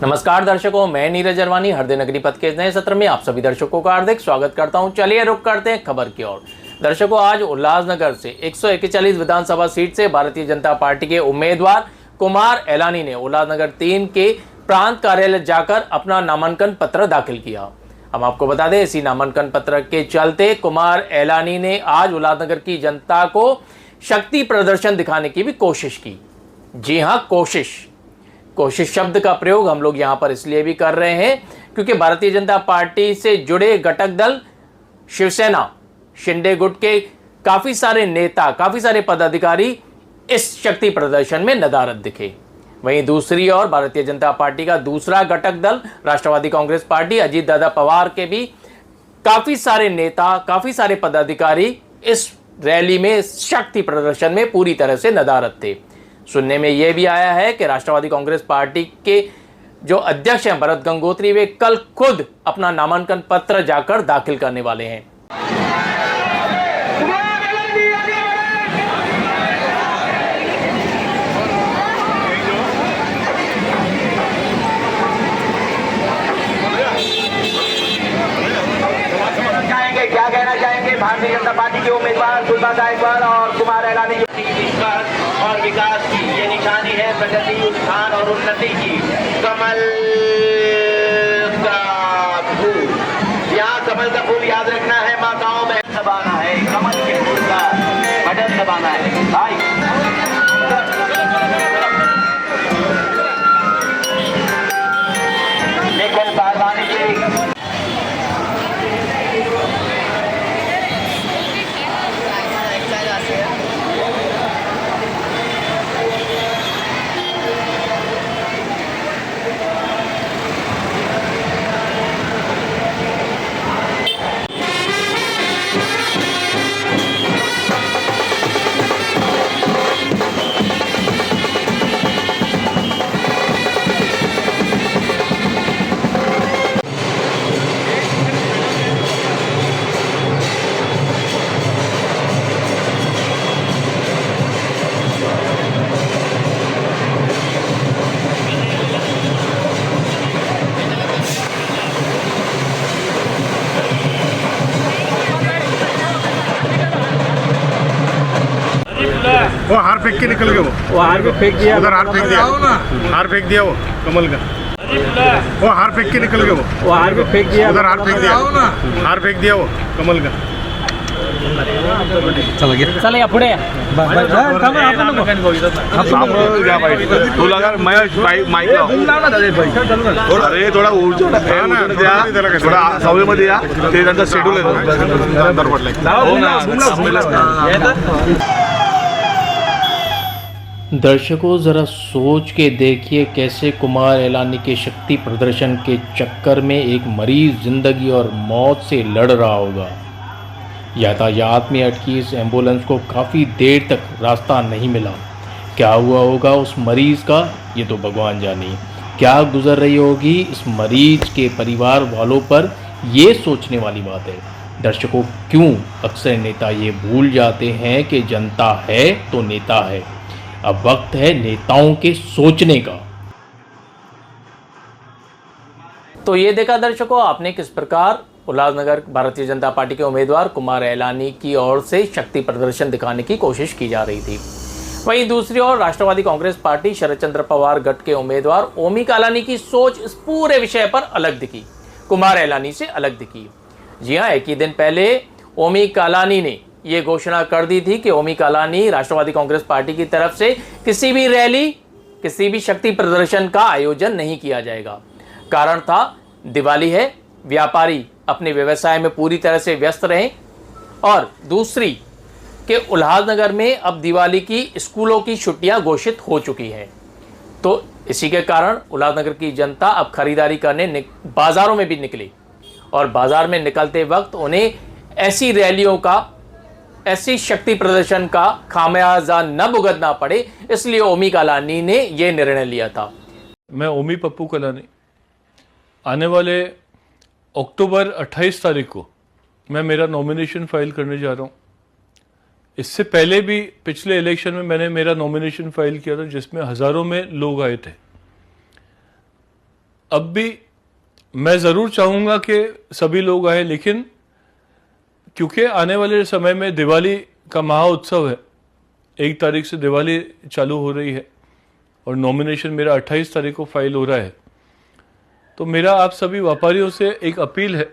नमस्कार दर्शकों, मैं नीरज अरवानी हरदे नगरी पथ के नए सत्र में आप सभी दर्शकों का हार्दिक स्वागत करता हूं। चलिए रुक करते हैं खबर की ओर। दर्शकों, आज उल्लासनगर से 141 विधानसभा सीट से भारतीय जनता पार्टी के उम्मीदवार कुमार एलानी ने उल्लासनगर 3 के प्रांत कार्यालय जाकर अपना नामांकन पत्र दाखिल किया। हम आपको बता दें, इसी नामांकन पत्र के चलते कुमार एलानी ने आज उल्लासनगर की जनता को शक्ति प्रदर्शन दिखाने की भी कोशिश की। जी हाँ, कोशिश शब्द का प्रयोग हम लोग यहां पर इसलिए भी कर रहे हैं क्योंकि भारतीय जनता पार्टी से जुड़े घटक दल शिवसेना, शिंदे गुट के काफी सारे नेता, काफी सारे पदाधिकारी इस शक्ति प्रदर्शन में नदारद दिखे। वहीं दूसरी ओर भारतीय जनता पार्टी का दूसरा घटक दल राष्ट्रवादी कांग्रेस पार्टी, अजीत दादा पवार के भी काफी सारे नेता, काफी सारे पदाधिकारी इस रैली में, शक्ति प्रदर्शन में पूरी तरह से नदारद थे। सुनने में यह भी आया है कि राष्ट्रवादी कांग्रेस पार्टी के जो अध्यक्ष हैं भरत गंगोत्री, वे कल खुद अपना नामांकन पत्र जाकर दाखिल करने वाले हैं। क्या कहना चाहेंगे भारतीय जनता पार्टी के उम्मीदवार सुलभा गायकवाड़ और कुमार एलानी और विकास की ये निशानी है, प्रगति, उत्थान और उन्नति की। कमल का फूल, यहाँ कमल का फूल याद रखना है, माताओं में दबाना है, कमल के फूल का बटन दबाना है भाई। लेकिन बारवानी जी वो हार फेंक के निकल गए। वो हार भी फेंक दिया, उधर हार फेंक दिया, हार फेंक दिया वो कमल का। वो हार फेंक के निकल गए। वो हार भी फेंक दिया, उधर हार फेंक दिया, हार फेंक दिया वो कमल का। चल या पुढे अरे थोडा थोडा सवयीमध्ये या, ते त्यांचा शेड्यूल दर्शकों, जरा सोच के देखिए कैसे कुमार एलानी के शक्ति प्रदर्शन के चक्कर में एक मरीज जिंदगी और मौत से लड़ रहा होगा। यातायात में अटकी इस एम्बुलेंस को काफ़ी देर तक रास्ता नहीं मिला। क्या हुआ होगा उस मरीज़ का, ये तो भगवान जाने। क्या गुजर रही होगी इस मरीज के परिवार वालों पर, ये सोचने वाली बात है। दर्शकों, क्यों अक्सर नेता ये भूल जाते हैं कि जनता है तो नेता है। अब वक्त है नेताओं के सोचने का। तो ये देखा दर्शकों आपने किस प्रकार उल्लासनगर भारतीय जनता पार्टी के उम्मीदवार कुमार एलानी की ओर से शक्ति प्रदर्शन दिखाने की कोशिश की जा रही थी। वहीं दूसरी ओर राष्ट्रवादी कांग्रेस पार्टी शरद चंद्र पवार गठ के उम्मीदवार ओमी कालानी की सोच इस पूरे विषय पर अलग दिखी, कुमार एलानी से अलग दिखी। जी हाँ, एक ही दिन पहले ओमी कालानी ने ये घोषणा कर दी थी कि ओमी कालानी राष्ट्रवादी कांग्रेस पार्टी की तरफ से किसी भी रैली, किसी भी शक्ति प्रदर्शन का आयोजन नहीं किया जाएगा। कारण था, दिवाली है, व्यापारी अपने व्यवसाय में पूरी तरह से व्यस्त रहें, और दूसरी कि उल्लासनगर में अब दिवाली की स्कूलों की छुट्टियां घोषित हो चुकी हैं। तो इसी के कारण उल्लासनगर की जनता अब खरीदारी करने बाज़ारों में भी निकली, और बाज़ार में निकलते वक्त उन्हें ऐसी रैलियों का, ऐसी शक्ति प्रदर्शन का खामियाजा न भुगतना पड़े, इसलिए ओमी कालानी ने यह निर्णय लिया था। मैं ओमी पप्पू कालानी आने वाले अक्टूबर 28 तारीख को मैं मेरा नॉमिनेशन फाइल करने जा रहा हूँ। इससे पहले भी पिछले इलेक्शन में मैंने मेरा नॉमिनेशन फाइल किया था, जिसमें हज़ारों में लोग आए थे। अब भी मैं ज़रूर चाहूँगा कि सभी लोग आए, लेकिन क्योंकि आने वाले समय में दिवाली का महोत्सव है, 1 तारीख से दिवाली चालू हो रही है और नॉमिनेशन मेरा 28 तारीख को फाइल हो रहा है, तो मेरा आप सभी व्यापारियों से एक अपील है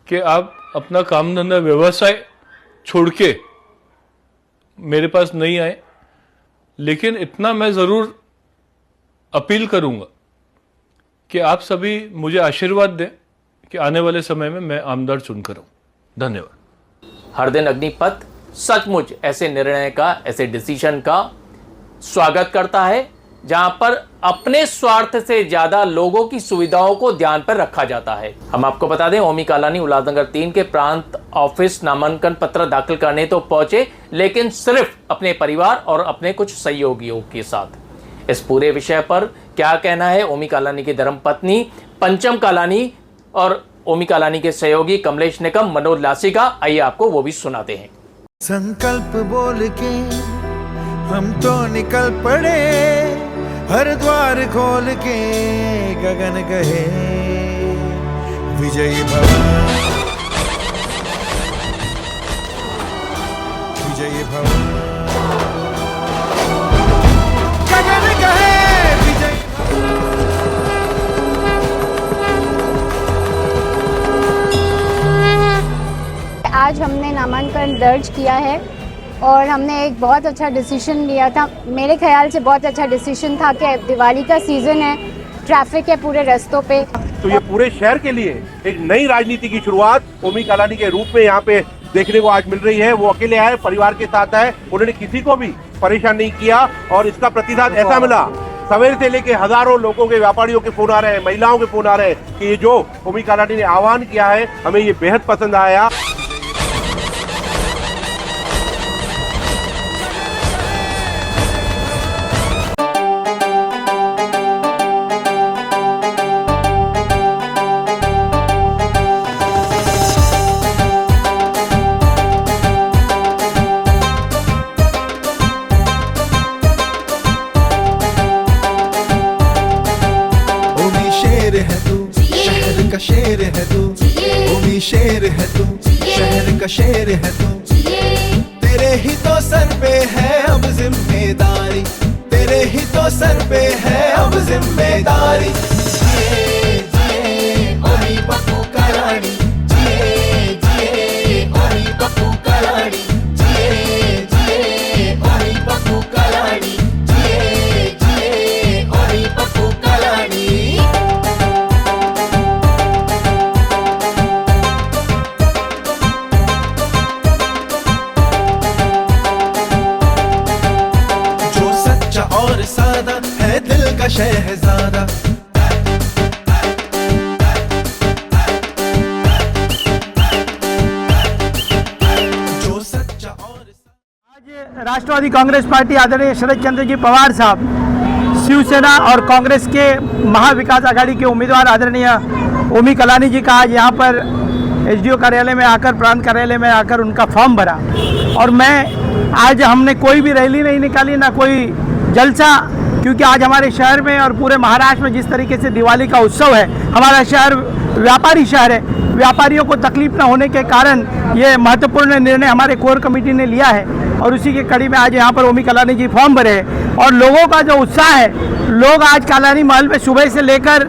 कि आप अपना काम धंधा व्यवसाय छोड़ के मेरे पास नहीं आए। लेकिन इतना मैं ज़रूर अपील करूंगा कि आप सभी मुझे आशीर्वाद दें कि आने वाले समय में मैं आमदार चुनकर आऊं। धन्यवाद। हरदैन अग्निपथ सचमुच ऐसे निर्णय का, ऐसे डिसीजन का स्वागत करता है जहां पर अपने स्वार्थ से ज्यादा लोगों की सुविधाओं को ध्यान पर रखा जाता है। हम आपको बता दें, ओमी कालानी उल्लासनगर 3 के प्रांत ऑफिस नामांकन पत्र दाखिल करने तो पहुंचे, लेकिन सिर्फ अपने परिवार और अपने कुछ सहयोगियों के साथ। इस पूरे विषय पर क्या कहना है ओमी कालानी की धर्मपत्नी पंचम कालानी और ओमी कालानी के सहयोगी कमलेश निकम, मनोज लासिका, आइए आपको वो भी सुनाते हैं। संकल्प बोल के हम तो निकल पड़े, हर द्वार खोल के गगन कहे विजयी भव, विजयी भव, गगन कहे विजयी आज हमने नामांकन दर्ज किया है और हमने एक बहुत अच्छा डिसीजन लिया था। मेरे ख्याल से बहुत अच्छा डिसीजन था कि दिवाली का सीज़न है, ट्रैफिक है पूरे रास्तों पे, तो ये पूरे शहर के लिए एक नई राजनीति की शुरुआत ओमी कालानी के रूप में यहाँ पे देखने को आज मिल रही है। वो अकेले आए, परिवार के साथ आए, उन्होंने किसी को भी परेशान नहीं किया और इसका प्रतिसाद ऐसा मिला, सवेरे से लेके हजारों लोगों के, व्यापारियों के फोन आ रहे हैं, महिलाओं के फोन आ रहे हैं कि ये जो ओमी कालानी ने आह्वान किया है हमें ये बेहद पसंद आया। शेर है तू, ओमी शेर है तू, शहर का शेर है तू, तेरे ही तो सर पे है अब जिम्मेदारी, तेरे ही तो सर पे है अब जिम्मेदारी। जिए जिए ओमी पप्पू कालानी, जिए जिए ओमी पप्पू कालानी, जिए जिए ओमी पप्पू कालानी, जिए जिए ओमी पप्पू कालानी। और सादा है दिल का शहजादा, जो सच्चा और आज राष्ट्रवादी कांग्रेस पार्टी आदरणीय शरद चंद्र जी पवार साहब, शिवसेना और कांग्रेस के महाविकास आघाड़ी के उम्मीदवार आदरणीय ओमी कालानी जी का आज यहाँ पर एसडीओ कार्यालय में आकर, प्रांत कार्यालय में आकर उनका फॉर्म भरा। और मैं आज हमने कोई भी रैली नहीं निकाली, ना कोई जलसा, क्योंकि आज हमारे शहर में और पूरे महाराष्ट्र में जिस तरीके से दिवाली का उत्सव है, हमारा शहर व्यापारी शहर है, व्यापारियों को तकलीफ न होने के कारण ये महत्वपूर्ण निर्णय हमारे कोर कमेटी ने लिया है और उसी की कड़ी में आज यहाँ पर ओमी कालानी जी फॉर्म भरे हैं। और लोगों का जो उत्साह है, लोग आज कालानी महल में सुबह से लेकर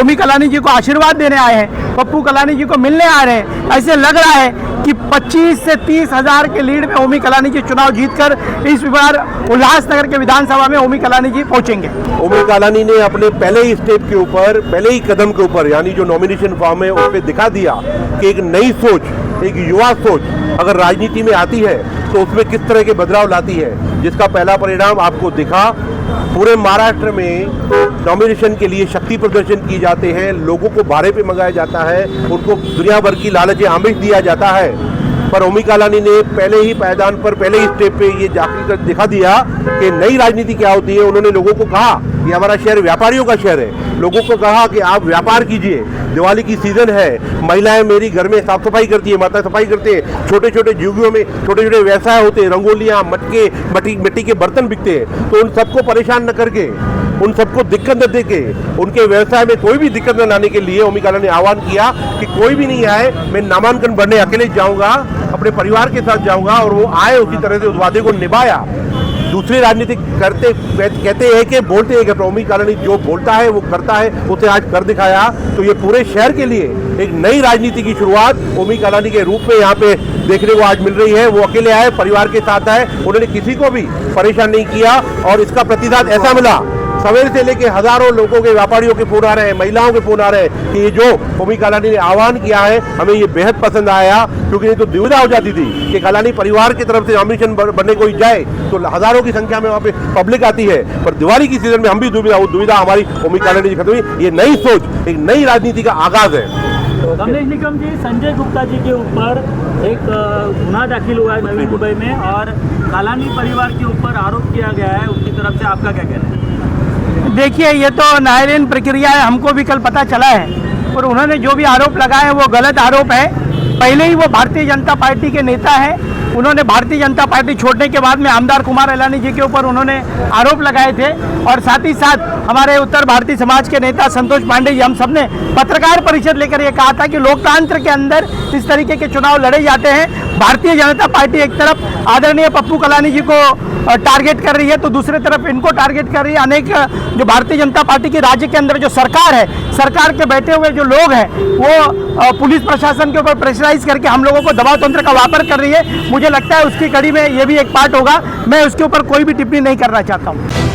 ओमी कालानी जी को आशीर्वाद देने आए हैं, पप्पू कालानी जी को मिलने आ रहे हैं। ऐसे लग रहा है कि 25 से 30 हज़ार के लीड में ओमी कालानी जी चुनाव जीतकर इस बार उल्लासनगर के विधानसभा में ओमी कालानी जी पहुंचेंगे। ओमी कालानी ने अपने पहले ही स्टेप के ऊपर, पहले ही कदम के ऊपर, यानी जो नॉमिनेशन फॉर्म है उस पर दिखा दिया कि एक नई सोच, एक युवा सोच अगर राजनीति में आती है तो उसमें किस तरह के बदलाव लाती है, जिसका पहला परिणाम आपको दिखा। पूरे महाराष्ट्र में नॉमिनेशन के लिए शक्ति प्रदर्शन किए जाते हैं, लोगों को भाड़े पे मंगाया जाता है, उनको दुनिया भर की लालच आमिष दिया जाता है, पर ओमी कालानी ने पहले ही पायदान पर, पहले ही स्टेप पे ये जाकर कर दिखा दिया कि नई राजनीति क्या होती है। उन्होंने लोगों को कहा कि हमारा शहर व्यापारियों का शहर है, लोगों को कहा कि आप व्यापार कीजिए, दिवाली की सीजन है, महिलाएं मेरी घर में साफ सफाई करती है, माता सफाई करते हैं, छोटे छोटे झुग्गियों में छोटे छोटे व्यवसाय होते हैं, रंगोलियां, मटके, मिट्टी के बर्तन बिकते हैं, तो उन सबको परेशान न करके उन सबको दिक्कत न देके, उनके व्यवसाय में कोई भी दिक्कत न लाने के लिए ओमी काला ने आह्वान किया कि कोई भी नहीं आए, मैं नामांकन भरने अकेले जाऊंगा, अपने परिवार के साथ जाऊंगा। और वो आए, उसी तरह से उस वादे को निभाया। दूसरी राजनीति कहते हैं कि बोलते हैं कि ओमी कालानी जो बोलता है वो करता है, उसे आज कर दिखाया। तो ये पूरे शहर के लिए एक नई राजनीति की शुरुआत ओमी कालानी के रूप में यहाँ पे देखने को आज मिल रही है। वो अकेले आए, परिवार के साथ आए, उन्होंने किसी को भी परेशान नहीं किया और इसका प्रतिसाद ऐसा मिला, सवेरे से लेके हजारों लोगों के, व्यापारियों के फोन आ रहे हैं, महिलाओं के फोन आ रहे हैं कि ये जो ओमी कालानी ने आह्वान किया है हमें ये बेहद पसंद आया। क्योंकि नहीं तो दुविधा हो जाती थी कि कालानी परिवार की तरफ से नॉमिनेशन बनने कोई जाए तो हजारों की संख्या में वहाँ पे पब्लिक आती है, पर दिवाली की सीजन में हम भी दुविधा हमारी ओमी कालानी जी खत्म हुई। ये नई सोच, एक नई राजनीति का आगाज है। कमलेश निकम जी, संजय गुप्ता जी के ऊपर एक गुना दाखिल हुआ है नवी मुंबई में और कालानी परिवार के ऊपर आरोप किया गया है, उनकी तरफ से आपका क्या कहना है? देखिए, ये तो न्यायालयीन प्रक्रिया है, हमको भी कल पता चला है और उन्होंने जो भी आरोप लगाए हैं वो गलत आरोप है। पहले ही वो भारतीय जनता पार्टी के नेता हैं, उन्होंने भारतीय जनता पार्टी छोड़ने के बाद में आमदार कुमार एलानी जी के ऊपर उन्होंने आरोप लगाए थे और साथ ही साथ हमारे उत्तर भारतीय समाज के नेता संतोष पांडे जी, हम सब ने पत्रकार परिषद लेकर ये कहा था कि लोकतंत्र के अंदर इस तरीके के चुनाव लड़े जाते हैं। भारतीय जनता पार्टी एक तरफ आदरणीय पप्पू कलानी जी को टारगेट कर रही है तो दूसरी तरफ इनको टारगेट कर रही है। अनेक जो भारतीय जनता पार्टी की राज्य के अंदर जो सरकार है, सरकार के बैठे हुए जो लोग हैं वो पुलिस प्रशासन के ऊपर प्रेशराइज करके हम लोगों को दबाव तंत्र का वापर कर रही है। मुझे लगता है उसकी कड़ी में ये भी एक पार्ट होगा। मैं उसके ऊपर कोई भी टिप्पणी नहीं करना चाहता हूँ।